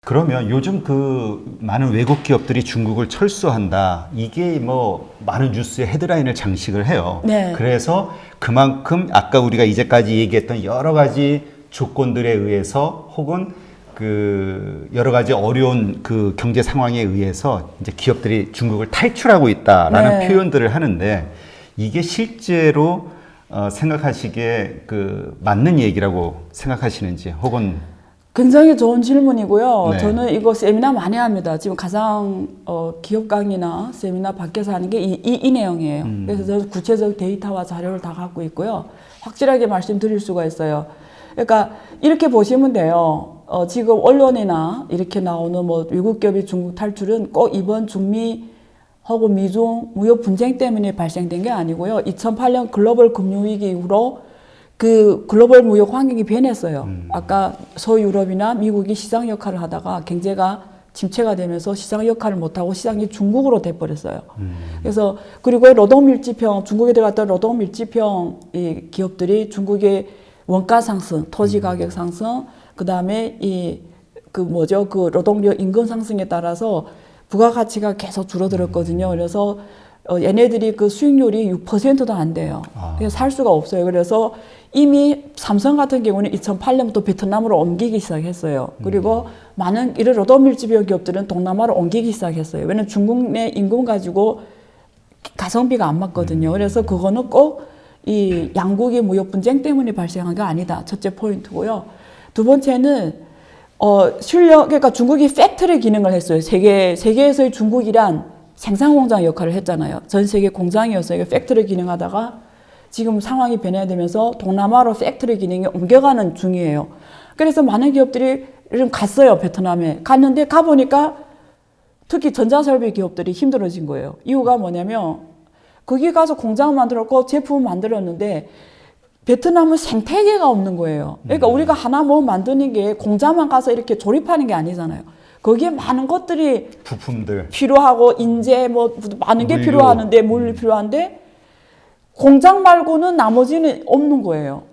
그러면 요즘 그 많은 외국 기업들이 중국을 철수한다. 이게 뭐 많은 뉴스의 헤드라인을 장식을 해요. 네. 그래서 그만큼 아까 우리가 이제까지 얘기했던 여러 가지 조건들에 의해서 혹은 그 여러 가지 어려운 그 경제 상황에 의해서 이제 기업들이 중국을 탈출하고 있다라는 네. 표현들을 하는데 이게 실제로 생각하시기에 그 맞는 얘기라고 생각하시는지 혹은 굉장히 좋은 질문이고요. 네. 저는 이거 세미나 많이 합니다. 지금 가장 기업 강의나 세미나 밖에서 하는 게 이 내용이에요. 그래서 저는 구체적 데이터와 자료를 다 갖고 있고요. 확실하게 말씀드릴 수가 있어요. 그러니까 이렇게 보시면 돼요. 지금 언론이나 이렇게 나오는 뭐 외국 기업이 중국 탈출은 꼭 이번 중미 하고 미중 무역 분쟁 때문에 발생된 게 아니고요. 2008년 글로벌 금융위기 이후로 그 글로벌 무역 환경이 변했어요. 아까 서유럽이나 미국이 시장 역할을 하다가 경제가 침체가 되면서 시장 역할을 못하고 시장이 중국으로 돼버렸어요. 그래서 그리고 노동 밀집형 중국에 들어갔던 노동 밀집형 이 기업들이 중국의 원가 상승, 토지 가격 상승, 그 다음에 그 노동력 임금 상승에 따라서 부가가치가 계속 줄어들었거든요. 그래서 얘네들이 그 수익률이 6%도 안 돼요. 그래서 살 수가 없어요. 그래서 이미 삼성 같은 경우는 2008년부터 베트남으로 옮기기 시작했어요. 그리고 많은 이런 노동 밀집형 기업들은 동남아로 옮기기 시작했어요. 왜냐면 중국 내 임금 가지고 가성비가 안 맞거든요. 그래서 그거는 꼭 이 양국의 무역 분쟁 때문에 발생한 게 아니다. 첫째 포인트고요. 두 번째는 그러니까 중국이 팩토리 기능을 했어요. 세계에서의 중국이란 생산 공장 역할을 했잖아요. 전 세계 공장이었어요. 팩토리 기능하다가 지금 상황이 변화되면서 동남아로 팩토리 기능이 옮겨가는 중이에요. 그래서 많은 기업들이 좀 갔어요. 베트남에. 갔는데 가보니까 특히 전자설비 기업들이 힘들어진 거예요. 이유가 뭐냐면 거기 가서 공장을 만들었고 제품을 만들었는데 베트남은 생태계가 없는 거예요. 그러니까 우리가 하나 뭐 만드는 게 공장만 가서 이렇게 조립하는 게 아니잖아요. 거기에 많은 것들이 부품들 필요하고 인재 뭐 많은 게 물류. 필요하는데 물류 필요한데 공장 말고는 나머지는 없는 거예요.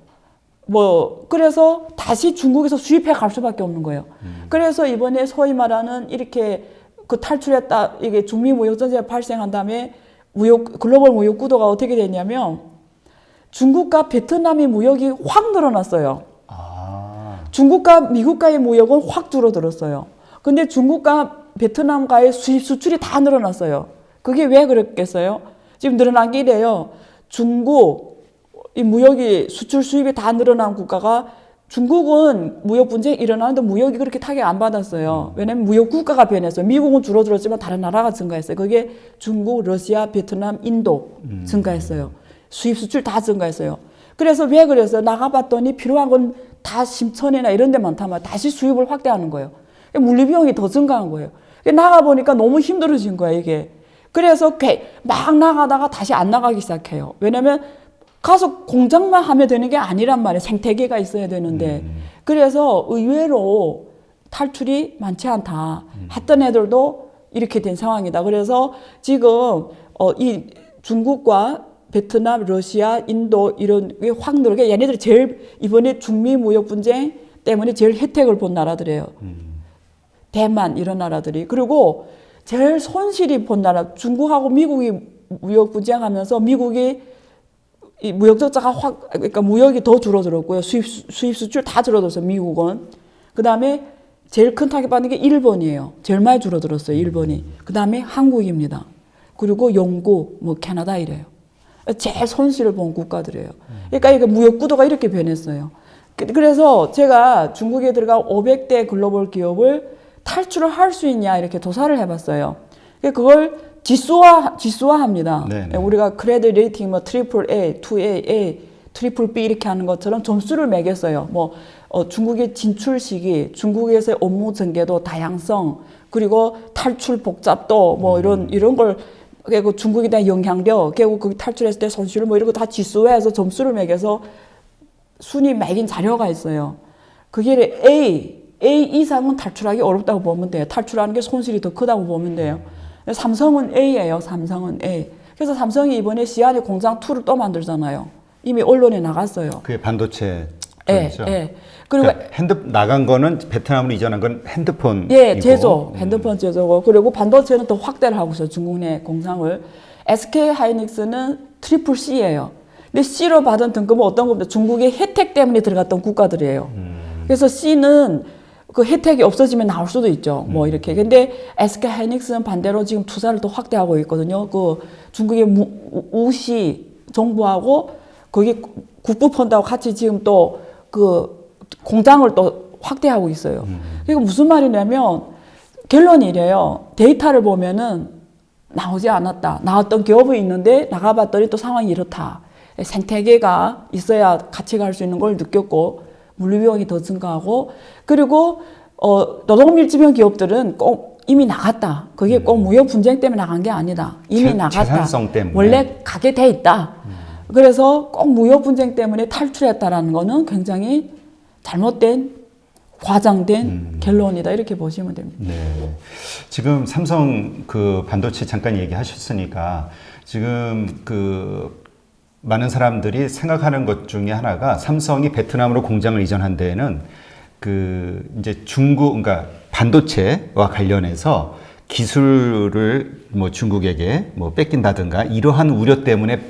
뭐 그래서 다시 중국에서 수입해 갈 수밖에 없는 거예요. 그래서 이번에 소위 말하는 이렇게 그 탈출했다 이게 중미 무역 전쟁이 발생한 다음에 글로벌 무역 구도가 어떻게 됐냐면 중국과 베트남의 무역이 확 늘어났어요. 중국과 미국과의 무역은 확 줄어들었어요. 근데 중국과 베트남과의 수입 수출이 다 늘어났어요. 그게 왜 그랬겠어요? 지금 늘어난 게 이래요. 중국 이 무역이 수출 수입이 다 늘어난 국가가 중국은 무역 분쟁이 일어나는데 무역이 그렇게 타격 안 받았어요. 왜냐면 무역 국가가 변했어요. 미국은 줄어들었지만 다른 나라가 증가했어요. 그게 중국, 러시아, 베트남, 인도 증가했어요. 수입 수출 다 증가했어요. 그래서 왜 그랬어요? 나가봤더니 필요한 건 다 심천이나 이런 데 많다면 다시 수입을 확대하는 거예요. 물류 비용이 더 증가한 거예요. 나가보니까 너무 힘들어진 거야, 이게. 그래서 막 나가다가 다시 안 나가기 시작해요. 왜냐면 가서 공장만 하면 되는 게 아니란 말이에요. 생태계가 있어야 되는데. 그래서 의외로 탈출이 많지 않다. 했던 애들도 이렇게 된 상황이다. 그래서 지금 이 중국과 베트남, 러시아, 인도 이런 게 확 늘게 얘네들이 제일 이번에 중미 무역 분쟁 때문에 제일 혜택을 본 나라들이에요. 대만 이런 나라들이. 그리고 제일 손실이 본 나라 중국하고 미국이 무역 분쟁하면서 미국이 이 무역 적자가 그러니까 무역이 더 줄어들었고요. 수입 수출 다 줄어들었어요. 미국은. 그다음에 제일 큰 타격 받는 게 일본이에요. 제일 많이 줄어들었어요. 일본이. 그다음에 한국입니다. 그리고 영국, 뭐 캐나다 이래요. 제일 손실을 본 국가들이에요. 그러니까 이게 무역 구도가 이렇게 변했어요. 그래서 제가 중국에 들어간 500대 글로벌 기업을 탈출을 할 수 있냐 이렇게 조사를 해봤어요. 그걸 지수화합니다. 네네. 우리가 크레딧 레이팅 뭐 트리플 A, 2A, A, 트리플 B 이렇게 하는 것처럼 점수를 매겼어요. 뭐 중국의 진출 시기, 중국에서의 업무 전개도 다양성, 그리고 탈출 복잡도 뭐 이런 걸 그리고 중국에 대한 영향력, 그리고 그 탈출했을 때 손실 뭐 이런 거 다 지수화해서 점수를 매겨서 순위 매긴 자료가 있어요. 그게 A 이상은 탈출하기 어렵다고 보면 돼요. 탈출하는 게 손실이 더 크다고 보면 돼요. 삼성은 A예요. 삼성은 A. 그래서 삼성이 이번에 시안에 공장 2를 또 만들잖아요. 이미 언론에 나갔어요. 그게 반도체 그렇죠. 예. 그리고 그러니까 나간 거는 베트남으로 이전한 건 핸드폰. 예, 제조, 핸드폰 제조고, 그리고 반도체는 또 확대를 하고 있어요. 중국 내 공장을. SK 하이닉스는 트리플 C예요. 근데 C로 받은 등급은 어떤 겁니까? 중국의 혜택 때문에 들어갔던 국가들이에요. 그래서 C는 그 혜택이 없어지면 나올 수도 있죠. 뭐 이렇게. 근데 SK 하이닉스는 반대로 지금 투자를 또 확대하고 있거든요. 그 중국의 우시 정부하고 거기 국부 펀드하고 같이 지금 또 그 공장을 또 확대하고 있어요. 그러니까 무슨 말이냐면 결론이 이래요. 데이터를 보면은 나오지 않았다. 나왔던 기업이 있는데 나가봤더니 또 상황이 이렇다. 생태계가 있어야 같이 갈 수 있는 걸 느꼈고 물류비용이 더 증가하고 그리고 노동밀집형 기업들은 꼭 이미 나갔다. 그게 꼭 무역 분쟁 때문에 나간 게 아니다. 이미 나갔다. 재산성 때문에. 원래 가게 돼 있다. 그래서 꼭 무역 분쟁 때문에 탈출했다라는 거는 굉장히 잘못된 과장된 결론이다 이렇게 보시면 됩니다. 네. 지금 삼성 그 반도체 잠깐 얘기하셨으니까 지금 그 많은 사람들이 생각하는 것 중에 하나가 삼성이 베트남으로 공장을 이전한 데에는 그 이제 그러니까 반도체와 관련해서 기술을 뭐 중국에게 뭐 뺏긴다든가 이러한 우려 때문에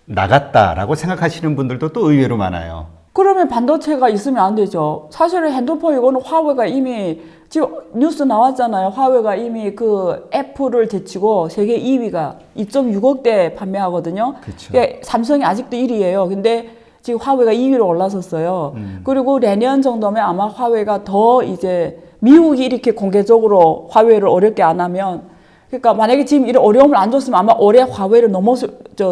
나갔다라고 생각하시는 분들도 또 의외로 많아요. 그러면 반도체가 있으면 안 되죠. 사실은 핸드폰 이거는 화웨이가 이미 지금 뉴스 나왔잖아요. 화웨이가 이미 그 애플을 제치고 세계 2위가 2.6억 대 판매하거든요. 그렇죠. 그러니까 삼성이 아직도 1위예요. 근데 지금 화웨이가 2위로 올라섰어요. 그리고 내년 정도면 아마 화웨이가 더 이제 미국이 이렇게 공개적으로 화웨이를 어렵게 안 하면 그러니까 만약에 지금 이런 어려움을 안 줬으면 아마 올해 화웨이를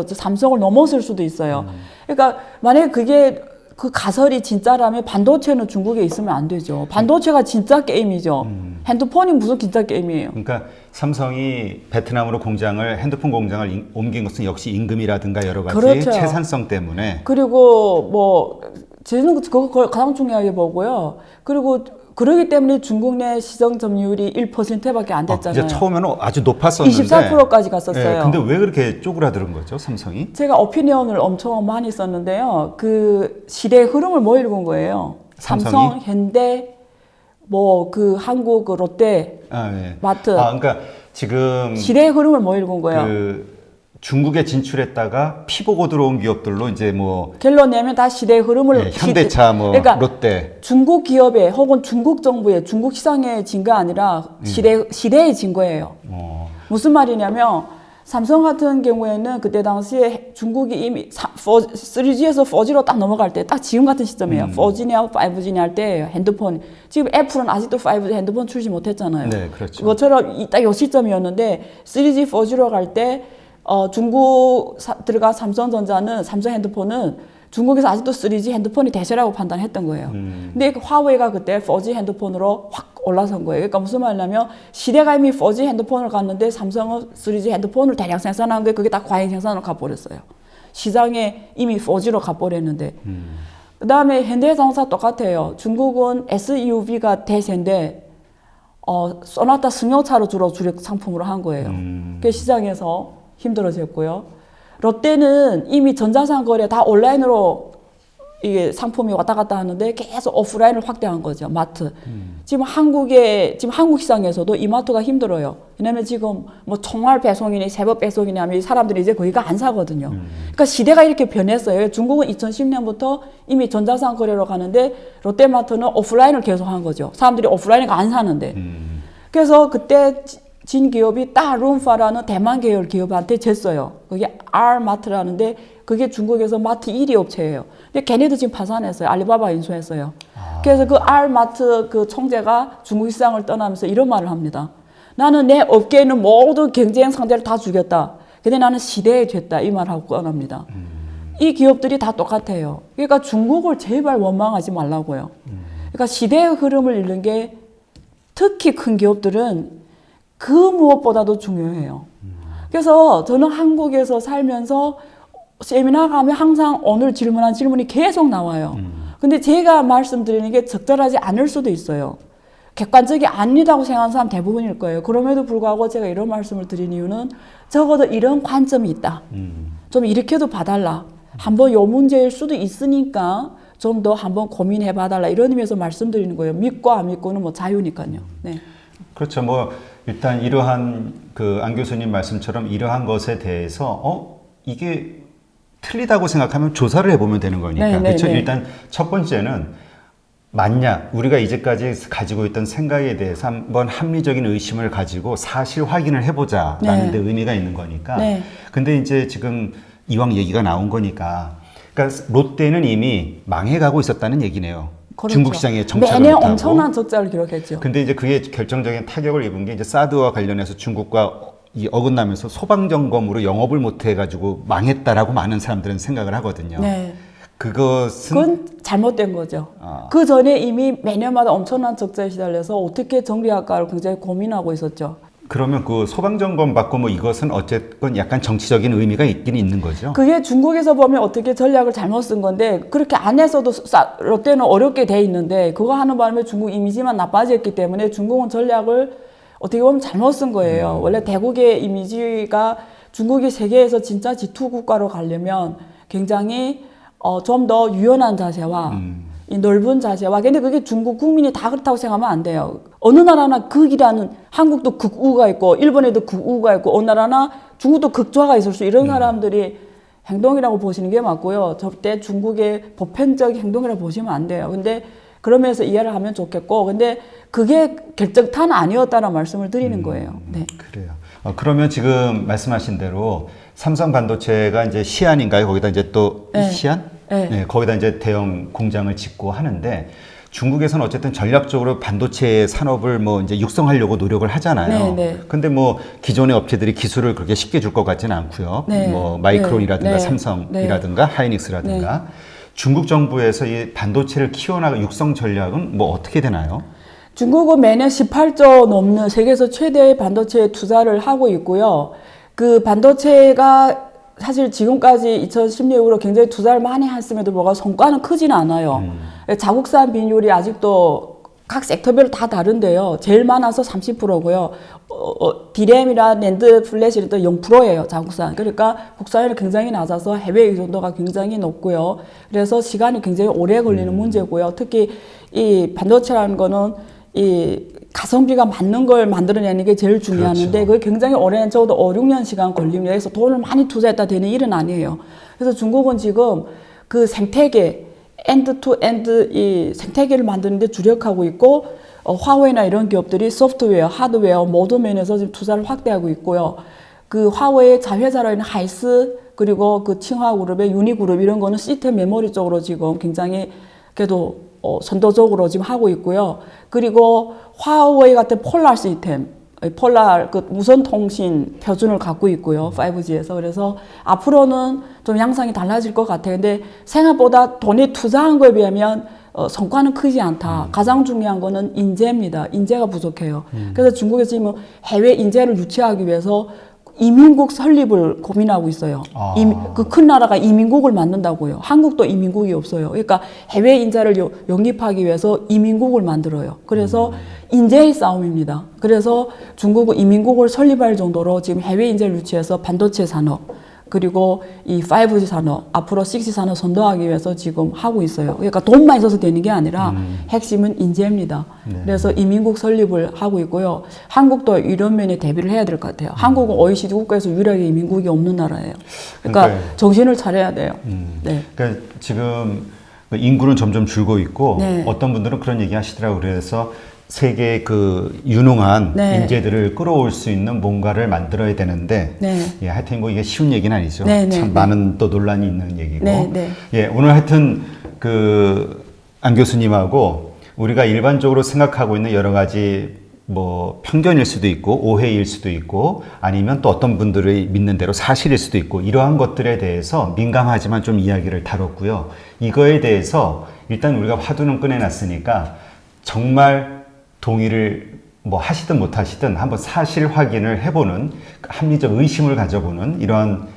삼성을 넘었을 수도 있어요. 그러니까 만약에 그게 그 가설이 진짜라면 반도체는 중국에 있으면 안 되죠. 반도체가 진짜 게임이죠. 핸드폰이 무슨 진짜 게임이에요. 그러니까 삼성이 베트남으로 핸드폰 공장을 옮긴 것은 역시 임금이라든가 여러 가지 그렇죠. 채산성 때문에. 그리고 뭐 저는 그거 가장 중요하게 보고요. 그리고 그러기 때문에 중국 내 시장 점유율이 1%밖에 안 됐잖아요. 이제 처음에는 아주 높았었는데 24%까지 갔었어요. 근데 왜 그렇게 쪼그라드는 거죠, 삼성이? 제가 오피니언을 엄청 많이 썼는데요. 그 시대의 흐름을 못 읽은 거예요. 삼성이? 삼성, 현대, 뭐 그 한국 그 롯데, 네. 마트. 그러니까 지금 시대의 흐름을 못 읽은 거예요. 그 중국에 진출했다가 피보고 들어온 기업들로 이제 뭐 결론 내면 다 시대의 흐름을 현대차, 뭐 그러니까 롯데. 중국 기업에 혹은 중국 정부에 중국 시장에 진 거 아니라 시대에 진 거예요. 무슨 말이냐면 삼성 같은 경우에는 그때 당시에 중국이 이미 3G에서 4G로 딱 넘어갈 때 딱 지금 같은 시점이에요. 4G냐 5G냐 할 때예요. 핸드폰. 지금 애플은 아직도 5G 핸드폰 출시 못했잖아요. 네, 그렇죠. 그것처럼 딱 이 시점이었는데 3G, 4G로 갈 때 중국 들어간 삼성전자는 삼성 핸드폰은 중국에서 아직도 3G 핸드폰이 대세라고 판단했던 거예요. 근데 화웨이가 그때 4G 핸드폰으로 확 올라선 거예요. 그러니까 무슨 말이냐면 시대가 이미 4G 핸드폰을 갔는데 삼성은 3G 핸드폰을 대량 생산한 게 그게 다 과잉 생산으로 가버렸어요. 시장에 이미 4G로 가버렸는데. 그 다음에 현대자동차 똑같아요. 중국은 SUV가 대세인데 소나타 승용차로 주로 주력 상품으로 한 거예요. 그 시장에서 힘들어졌고요. 롯데는 이미 전자상 거래 다 온라인으로 이게 상품이 왔다 갔다 하는데 계속 오프라인을 확대한 거죠. 마트. 지금 한국 시장에서도 이마트가 힘들어요. 왜냐면 지금 뭐 총알 배송이니 새벽 배송이니 하면 사람들이 이제 거기가 안 사거든요. 그러니까 시대가 이렇게 변했어요. 중국은 2010년부터 이미 전자상 거래로 가는데 롯데마트는 오프라인을 계속 한 거죠. 사람들이 오프라인을 안 사는데. 그래서 그때 진 기업이 따룸파라는 대만 계열 기업한테 졌어요. 그게 R마트라는데 그게 중국에서 마트 1위 업체예요. 근데 걔네도 지금 파산했어요. 알리바바 인수했어요. 그래서 그 R마트 그 총재가 중국 시장을 떠나면서 이런 말을 합니다. 나는 내 업계에는 모든 경쟁 상대를 다 죽였다. 근데 나는 시대에 됐다. 이 말하고 떠납니다. 이 기업들이 다 똑같아요. 그러니까 중국을 제발 원망하지 말라고요. 그러니까 시대의 흐름을 읽는 게 특히 큰 기업들은 그 무엇보다도 중요해요. 그래서 저는 한국에서 살면서 세미나 가면 항상 오늘 질문한 질문이 계속 나와요. 근데 제가 말씀드리는 게 적절하지 않을 수도 있어요. 객관적이 아니다고 생각하는 사람 대부분일 거예요. 그럼에도 불구하고 제가 이런 말씀을 드린 이유는 적어도 이런 관점이 있다. 좀 이렇게도 봐달라. 한번 요 문제일 수도 있으니까 좀 더 한번 고민해봐달라 이런 의미에서 말씀드리는 거예요. 믿고 안 믿고는 뭐 자유니까요. 네. 그렇죠. 뭐 일단 이러한 그 안 교수님 말씀처럼 이러한 것에 대해서 이게 틀리다고 생각하면 조사를 해보면 되는 거니까. 네, 네, 그렇죠. 네. 일단 첫 번째는 만약 우리가 이제까지 가지고 있던 생각에 대해서 한번 합리적인 의심을 가지고 사실 확인을 해보자라는 네. 데 의미가 있는 거니까. 네. 근데 이제 지금 이왕 얘기가 나온 거니까, 그러니까 롯데는 이미 망해가고 있었다는 얘기네요. 그렇죠. 중국 시장에 정착을 매년 못하고. 엄청난 적자를 기록했죠. 근데 이제 그게 결정적인 타격을 입은 게 이제 사드와 관련해서 중국과 이 어긋나면서 소방 점검으로 영업을 못 해가지고 망했다라고 많은 사람들은 생각을 하거든요. 네. 그것은 그건 잘못된 거죠. 아. 그 전에 이미 매년마다 엄청난 적자에 시달려서 어떻게 정리할까를 굉장히 고민하고 있었죠. 그러면 그 소방 점검 받고 뭐 이것은 어쨌건 약간 정치적인 의미가 있긴 있는 거죠. 그게 중국에서 보면 어떻게 전략을 잘못 쓴 건데 그렇게 안 했어도 롯데는 어렵게 돼 있는데 그거 하는 바람에 중국 이미지만 나빠졌기 때문에 중국은 전략을 어떻게 보면 잘못 쓴 거예요. 원래 대국의 이미지가 중국이 세계에서 진짜 G2 국가로 가려면 굉장히 좀 더 유연한 자세와 이 넓은 자세와 근데 그게 중국 국민이 다 그렇다고 생각하면 안 돼요. 어느 나라나 극이라는 한국도 극우가 있고 일본에도 극우가 있고 어느 나라나 중국도 극좌가 있을 수 이런 사람들이 행동이라고 보시는 게 맞고요. 절대 중국의 보편적 행동이라고 보시면 안 돼요. 근데 그러면서 이해를 하면 좋겠고 근데 그게 결정타는 아니었다는 말씀을 드리는 거예요. 네. 그래요. 그러면 지금 말씀하신 대로 삼성 반도체가 이제 시안인가요? 거기다 이제 또 네. 시안? 네. 네, 거기다 이제 대형 공장을 짓고 하는데 중국에서는 어쨌든 전략적으로 반도체 산업을 뭐 이제 육성하려고 노력을 하잖아요. 네, 네. 근데 뭐 기존의 업체들이 기술을 그렇게 쉽게 줄 것 같지는 않고요. 네. 뭐 마이크론이라든가 네. 삼성이라든가 하이닉스라든가 중국 정부에서 이 반도체를 키워나가 육성 전략은 뭐 어떻게 되나요? 중국은 매년 18조 넘는 세계에서 최대의 반도체 투자를 하고 있고요. 그 반도체가 사실 지금까지 2010년 이후로 굉장히 투자를 많이 했음에도 불구하고 성과는 크지는 않아요. 자국산 비율이 아직도 각 섹터별로 다 다른데요. 제일 많아서 30%고요. DRAM이나 낸드 플래시는 또 0%예요. 자국산. 그러니까 국산율이 굉장히 낮아서 해외 의존도가 굉장히 높고요. 그래서 시간이 굉장히 오래 걸리는 문제고요. 특히 이 반도체라는 거는 이 가성비가 맞는 걸 만들어내는 게 제일 중요한데 그렇죠. 그게 굉장히 오랜 적어도 5, 6년 시간 걸립니다. 그래서 돈을 많이 투자했다 되는 일은 아니에요. 그래서 중국은 지금 그 생태계 엔드 투 엔드 이 생태계를 만드는 데 주력하고 있고 화웨이나 이런 기업들이 소프트웨어, 하드웨어 모든 면에서 지금 투자를 확대하고 있고요. 그 화웨이 자회사로 있는 하이스 그리고 그 칭화그룹의 유니그룹 이런 거는 시스템 메모리 쪽으로 지금 굉장히 그래도 선도적으로 지금 하고 있고요. 그리고 화웨이 같은 폴라 시스템, 폴라 그 무선 통신 표준을 갖고 있고요. 5G에서. 그래서 앞으로는 좀 양상이 달라질 것 같아요. 근데 생각보다 돈이 투자한 거에 비하면 성과는 크지 않다. 가장 중요한 거는 인재입니다. 인재가 부족해요. 그래서 중국에서 지금 해외 인재를 유치하기 위해서 이민국 설립을 고민하고 있어요. 아. 그 큰 나라가 이민국을 만든다고요. 한국도 이민국이 없어요. 그러니까 해외 인재를 영입하기 위해서 이민국을 만들어요. 그래서 인재의 싸움입니다. 그래서 중국은 이민국을 설립할 정도로 지금 해외 인재를 유치해서 반도체 산업 그리고 이 5G 산업, 앞으로 6G 산업 선도하기 위해서 지금 하고 있어요. 그러니까 돈만 있어서 되는 게 아니라 핵심은 인재입니다. 네. 그래서 이민국 설립을 하고 있고요. 한국도 이런 면에 대비를 해야 될 것 같아요. 한국은 OECD 국가에서 유일하게 이민국이 없는 나라예요. 그러니까 그러니까요. 정신을 차려야 돼요. 네. 그러니까 지금 인구는 점점 줄고 있고 네. 어떤 분들은 그런 얘기 하시더라고요. 그래서 세계 그 유능한 네. 인재들을 끌어올 수 있는 뭔가를 만들어야 되는데 네. 예, 하여튼 뭐 이게 쉬운 얘기는 아니죠. 네, 네, 참 네. 많은 또 논란이 있는 얘기고. 네, 네. 예, 오늘 하여튼 그 안 교수님하고 우리가 일반적으로 생각하고 있는 여러 가지 뭐 편견일 수도 있고 오해일 수도 있고 아니면 또 어떤 분들이 믿는 대로 사실일 수도 있고 이러한 것들에 대해서 민감하지만 좀 이야기를 다뤘고요. 이거에 대해서 일단 우리가 화두는 꺼내놨으니까 정말 동의를 뭐 하시든 못 하시든 한번 사실 확인을 해보는 합리적 의심을 가져보는 이런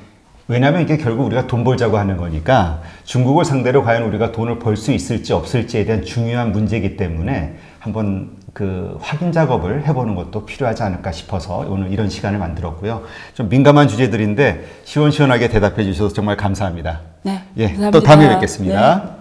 왜냐하면 이게 결국 우리가 돈 벌자고 하는 거니까 중국을 상대로 과연 우리가 돈을 벌 수 있을지 없을지에 대한 중요한 문제이기 때문에 한번 그 확인 작업을 해보는 것도 필요하지 않을까 싶어서 오늘 이런 시간을 만들었고요. 좀 민감한 주제들인데 시원시원하게 대답해 주셔서 정말 감사합니다. 네. 예, 감사합니다. 또 다음에 뵙겠습니다. 네.